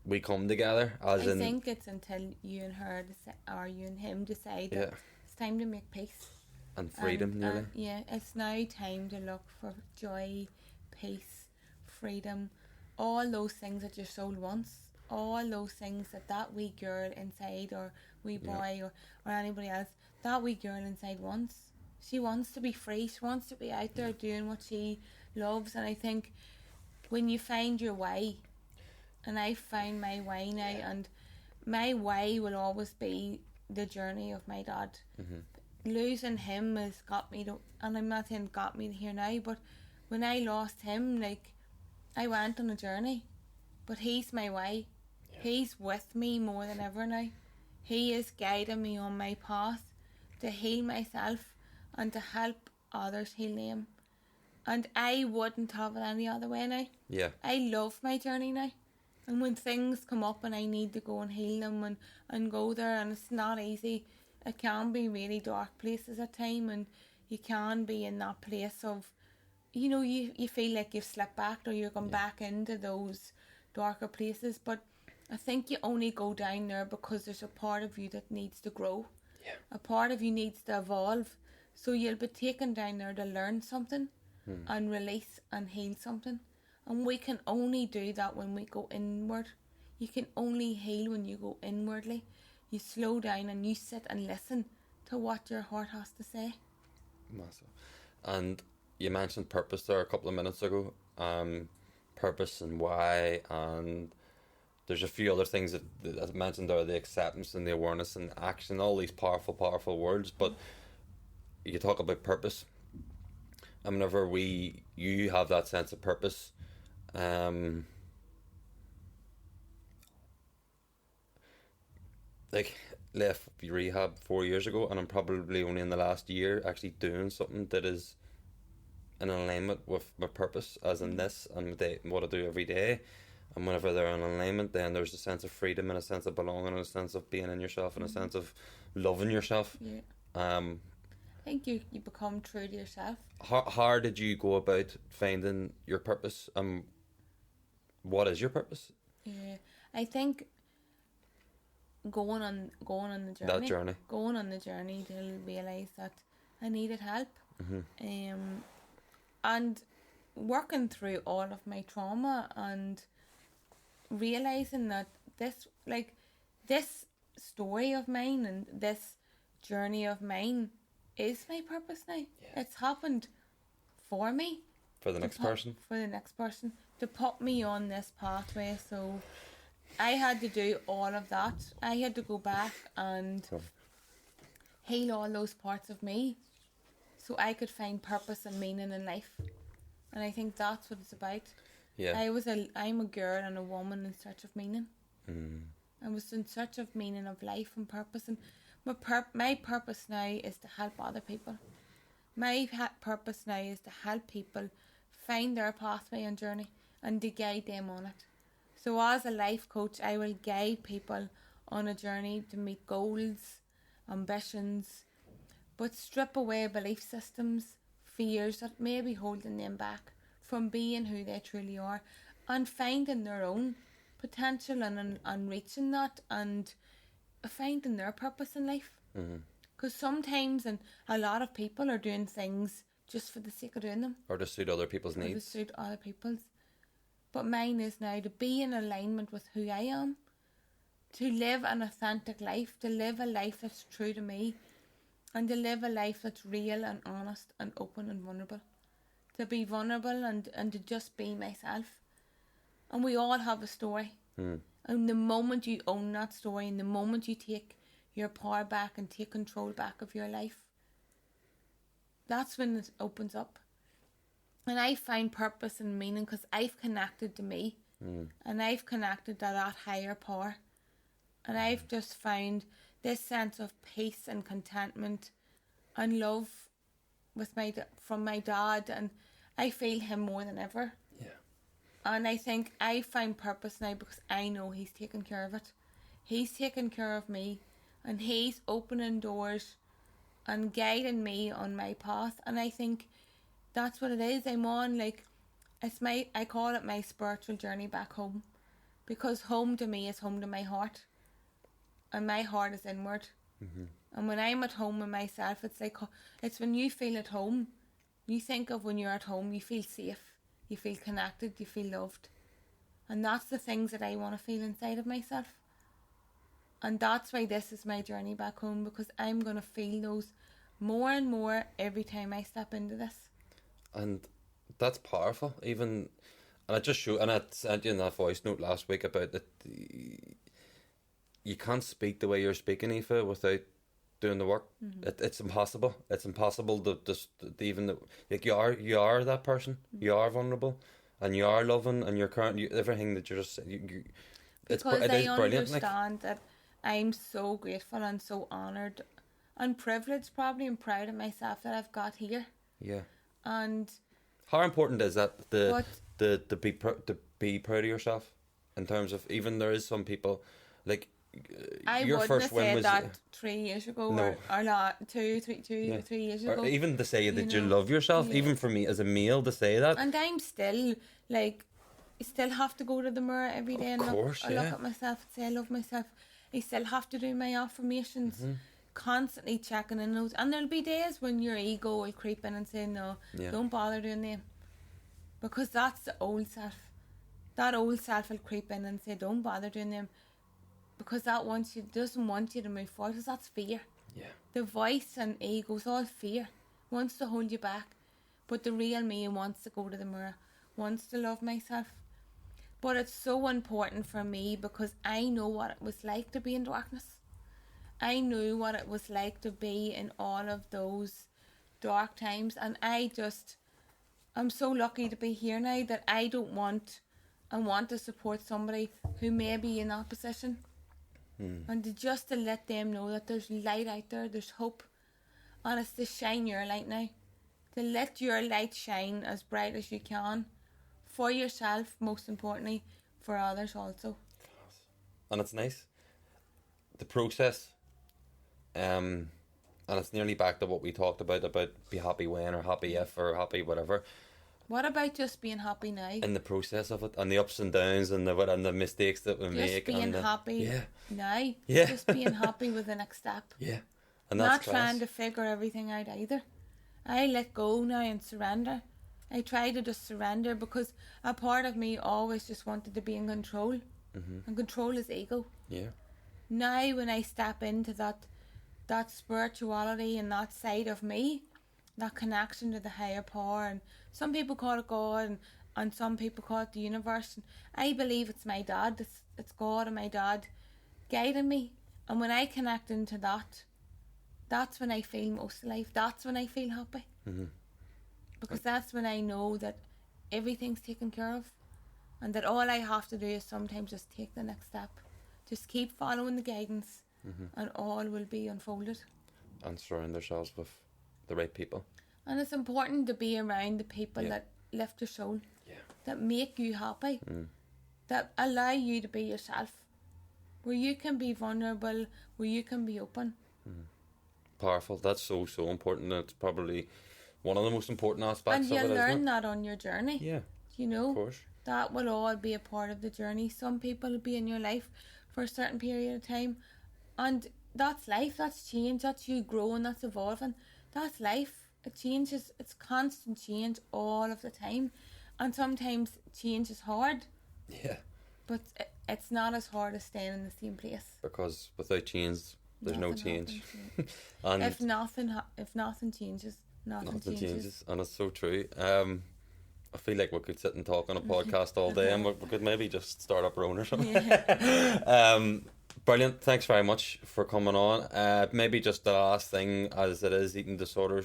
we come together, as I in, think it's until you and her or you and him decide yeah, that it's time to make peace. and freedom, nearly. Yeah, it's now time to look for joy, peace, freedom, all those things that your soul wants, all those things that wee girl inside, or wee boy, or anybody else, that wee girl inside wants. She wants to be free, she wants to be out there doing what she loves, and I think when you find your way, and I found my way now, and my way will always be the journey of my dad. Losing him has got me to, and I'm not saying got me here now, but when I lost him, like, I went on a journey, but he's my way. He's with me more than ever now. He is guiding me on my path to heal myself and to help others heal them. And I wouldn't have it any other way now. Yeah. I love my journey now. And when things come up and I need to go and heal them and go there, and it's not easy, it can be really dark places at times, and you can be in that place of, you feel like you've slipped back, or you're going back into those darker places. But I think you only go down there because there's a part of you that needs to grow. Yeah. A part of you needs to evolve. So you'll be taken down there to learn something and release and heal something. And we can only do that when we go inward. You can only heal when you go inwardly. You slow down and you sit and listen to what your heart has to say. Massive. And you mentioned purpose there a couple of minutes ago. Purpose and why, and there's a few other things that I mentioned there, the acceptance and the awareness and action, all these powerful words. But you talk about purpose, and whenever you have that sense of purpose, like, left rehab 4 years ago, and I'm probably only in the last year actually doing something that is in alignment with my purpose, as in this and what I do every day. And whenever they're in alignment, then there's a sense of freedom and a sense of belonging and a sense of being in yourself and a sense of loving yourself. Yeah. I think you become true to yourself. How did you go about finding your purpose? What is your purpose? Yeah, I think going on the journey. That journey. Going on the journey to realise that I needed help. And working through all of my trauma and realising that this story of mine and this journey of mine is my purpose now. Yeah. It's happened for me. For the next person? For the next person. To put me on this pathway. So I had to do all of that. I had to go back and heal all those parts of me so I could find purpose and meaning in life. And I think that's what it's about. Yeah. I'm a girl and a woman in search of meaning. I was in search of meaning of life and purpose, and my purpose now is to help other people. My purpose now is to help people find their pathway and journey and to guide them on it. So as a life coach, I will guide people on a journey to meet goals, ambitions, but strip away belief systems, fears that may be holding them back from being who they truly are, and finding their own potential and reaching that and finding their purpose in life. Because sometimes, and a lot of people are doing things just for the sake of doing them, or to suit other people's needs, to suit other people's. But mine is now to be in alignment with who I am, to live an authentic life, to live a life that's true to me, and to live a life that's real and honest and open and vulnerable. To be vulnerable and to just be myself. And we all have a story. And the moment you own that story, and the moment you take your power back and take control back of your life, that's when it opens up. And I find purpose and meaning because I've connected to me. And I've connected to that higher power. And I've just found this sense of peace and contentment and love with from my dad, and I feel him more than ever. Yeah. And I think I find purpose now because I know he's taking care of it. He's taking care of me, and he's opening doors and guiding me on my path. And I think that's what it is. I'm on, like, I call it my spiritual journey back home, because home to me is home to my heart, and my heart is inward. And when I'm at home with myself, it's when you feel at home. You think of when you're at home, you feel safe, you feel connected, you feel loved. And that's the things that I want to feel inside of myself. And that's why this is my journey back home, because I'm going to feel those more and more every time I step into this. And that's powerful. Even, and I just showed, and I sent you in that voice note last week about that. You can't speak the way you're speaking, Aoife, without doing the work. It's impossible. It's impossible to even like you are that person. You are vulnerable, and you are loving, and you're everything that you're just because it is I brilliant. Understand that I'm so grateful and so honoured and privileged, probably, and proud of myself that I've got here. Yeah. And how important is that to be proud of yourself, in terms of, even there is some people like. I your wouldn't first have said was, that 3 years ago, no. or not 3 years ago. Or even to say that you know, love yourself, even for me as a male to say that. And I'm still, like, I still have to go to the mirror every day and look at myself and say I love myself. I still have to do my affirmations, constantly checking in those. And there'll be days when your ego will creep in and say, no, don't bother doing them. Because that's the old self. That old self will creep in and say, don't bother doing them. Because that doesn't want you to move forward, because that's fear. Yeah. The voice and ego is all fear. Wants to hold you back. But the real me wants to go to the mirror, wants to love myself. But it's so important for me because I know what it was like to be in darkness. I knew what it was like to be in all of those dark times. And I'm so lucky to be here now that I want to support somebody who may be in that position. And to let them know that there's light out there, there's hope. And it's to shine your light now. To let your light shine as bright as you can. For yourself, most importantly, for others also. And it's nice. The process, and it's nearly back to what we talked about be happy when, or happy if, or happy whatever. What about just being happy now? In the process of it, and the ups and downs, and the mistakes that we make. Just being happy now. Yeah. Just being happy with the next step. Yeah. And that's not trying to figure everything out either. I let go now and surrender. I try to just surrender, because a part of me always just wanted to be in control. And control is ego. Yeah. Now when I step into that spirituality and that side of me, that connection to the higher power, and some people call it God, and some people call it the universe, and I believe it's my dad, it's God and my dad guiding me. And when I connect into that, that's when I feel most alive. That's when I feel happy. Because that's when I know that everything's taken care of, and that all I have to do is sometimes just take the next step, just keep following the guidance, and all will be unfolded. And surround ourselves with the right people. And it's important to be around the people that lift your soul, that make you happy, that allow you to be yourself, where you can be vulnerable, where you can be open. Powerful. That's so important. It's probably one of the most important aspects of it. And you learn that on your journey. Yeah. You know, of course. That will all be a part of the journey. Some people will be in your life for a certain period of time, and that's life, that's change, that's you growing, that's evolving. That's life. It changes. It's constant change all of the time, and sometimes change is hard. Yeah. But it's not as hard as staying in the same place. Because without change, there's no change. And if nothing changes, nothing changes. And it's so true. I feel like we could sit and talk on a podcast all day, and we could maybe just start up our own or something. Yeah. Brilliant. Thanks very much for coming on. Maybe just the last thing, as it is Eating Disorder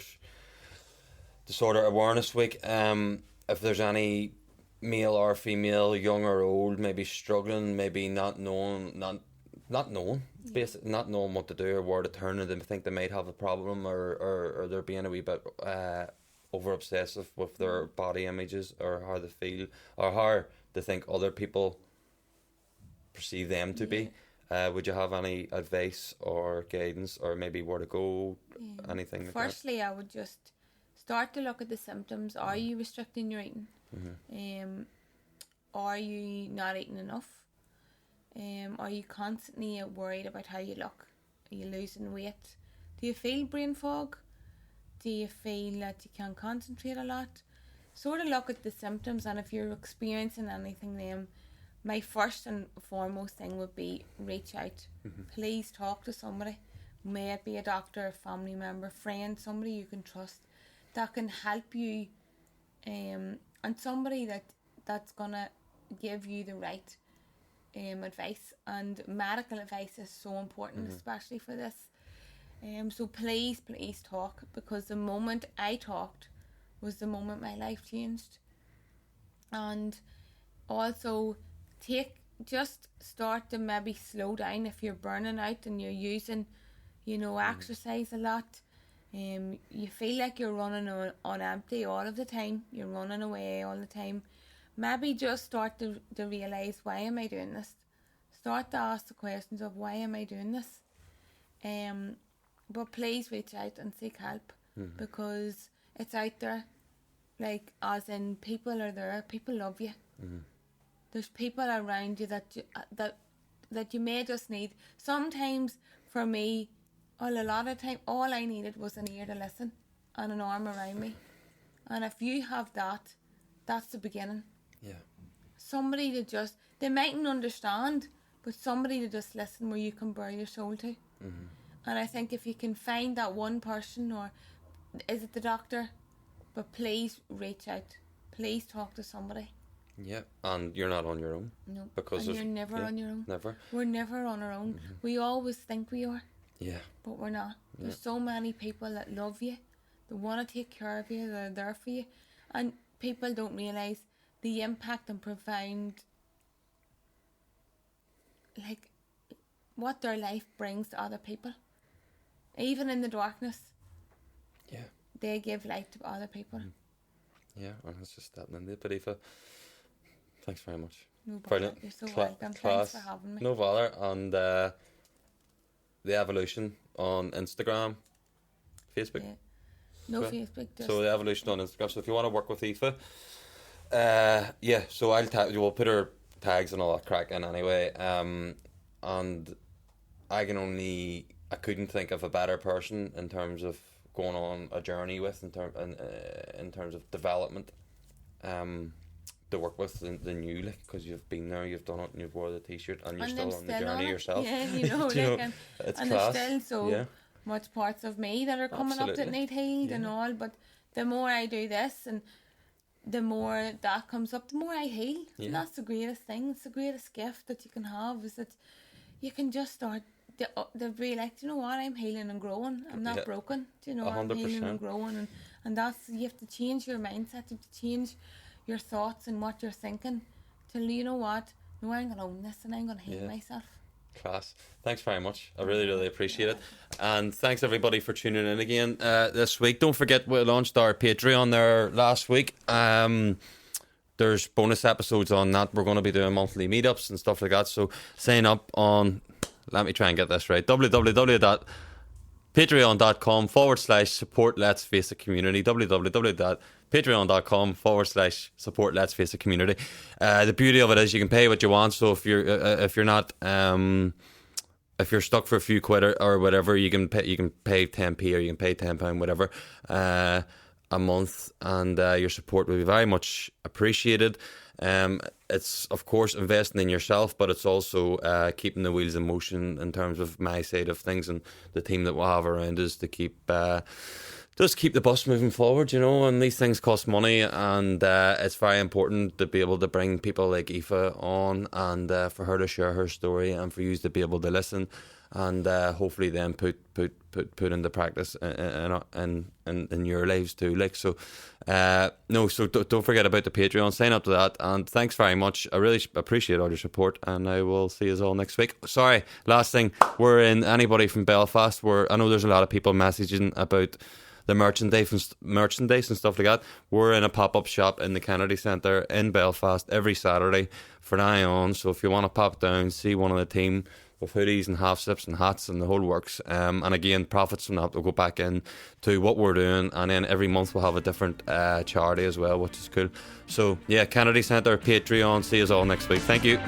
Awareness Week. If there's any male or female, young or old, maybe struggling, maybe not knowing basically not knowing what to do or where to turn, and they think they might have a problem, or they're being a wee bit over obsessive with their body images, or how they feel, or how they think other people perceive them to be. Would you have any advice or guidance, or maybe where to go, anything like Firstly, I would just start to look at the symptoms. Are you restricting your eating? Are you not eating enough? Are you constantly worried about how you look? Are you losing weight? Do you feel brain fog? Do you feel that you can't concentrate a lot? Sort of look at the symptoms, and if you're experiencing anything, then my first and foremost thing would be reach out. Please talk to somebody. May it be a doctor, a family member, friend, somebody you can trust that can help you, and somebody that's gonna give you the right advice. And medical advice is so important, especially for this. So please talk, because the moment I talked was the moment my life changed. And also start to maybe slow down if you're burning out and you're using, exercise a lot. You feel like you're running on empty all of the time. You're running away all the time. Maybe just start to realise, why am I doing this? Start to ask the questions of, why am I doing this? But please reach out and seek help, because it's out there. Like, as in, people are there. People love you. There's people around you that you may just need. Sometimes, for me, a lot of time, all I needed was an ear to listen and an arm around me. And if you have that, that's the beginning. Yeah. Somebody to just, they mightn't understand, but somebody to just listen where you can bare your soul to. And I think if you can find that one person, or is it the doctor? But please reach out. Please talk to somebody. Yeah, and you're not on your own. No, because and you're never on your own. Never. We're never on our own. We always think we are. Yeah. But we're not. There's so many people that love you, that want to take care of you, that are there for you. And people don't realise the impact and profound, like, what their life brings to other people. Even in the darkness. Yeah. They give light to other people. Yeah, and it's just that in the But Aoife, thanks very much. No bother. Brilliant. You're so welcome. Class. Thanks for having me. No bother. And the Evolution on Instagram, Facebook. Yeah. No Well, Facebook. Just So the Evolution on Instagram. So if you want to work with Aoife, so we'll put her tags and all that crack in anyway. And I couldn't think of a better person in terms of going on a journey with, in terms of development, to work with than you, like, because you've been there, you've done it, and you've wore the t-shirt, and you're still on the journey yourself. Yeah, It's and class. there's still so much parts of me that are coming up that need healed and all. But the more I do this, and the more that comes up, the more I heal. Yeah. And that's the greatest thing. It's the greatest gift that you can have, is that you can just start to be like, do you know what, I'm healing and growing. I'm not broken. Do you know, I'm 100%. healing and growing, and that's, you have to change your mindset. You have to change your thoughts and what you're thinking till, you know what, no, I'm going to own this and I'm going to heal myself. Class. Thanks very much. I really, really appreciate it. And thanks everybody for tuning in again this week. Don't forget, we launched our Patreon there last week. There's bonus episodes on that. We're going to be doing monthly meetups and stuff like that. So sign up on, let me try and get this right, www.patreon.com/support Let's Face It Community. www.patreon.com/support Let's Face It Community. The beauty of it is you can pay what you want. So if you're not if you're stuck for a few quid or whatever, you can pay 10p, or you can pay £10, whatever, a month, and your support will be very much appreciated. It's of course investing in yourself, but it's also keeping the wheels in motion in terms of my side of things, and the team that we'll have around us to keep just keep the bus moving forward, you know. And these things cost money, and it's very important to be able to bring people like Aoife on, and for her to share her story, and for you to be able to listen, and hopefully then put into practice in your lives too. Like, so so don't forget about the Patreon. Sign up to that, and thanks very much. I really appreciate all your support, and I will see you all next week. Sorry, last thing, we're in anybody from Belfast. I know there's a lot of people messaging about the merchandise and stuff like that. We're in a pop-up shop in the Kennedy Centre in Belfast every Saturday for now on. So if you want to pop down, see one of the team with hoodies and half slips and hats and the whole works. And again, profits from that will go back in to what we're doing, and then every month we'll have a different charity as well, which is cool. So yeah, Kennedy Centre, Patreon. See us all next week. Thank you.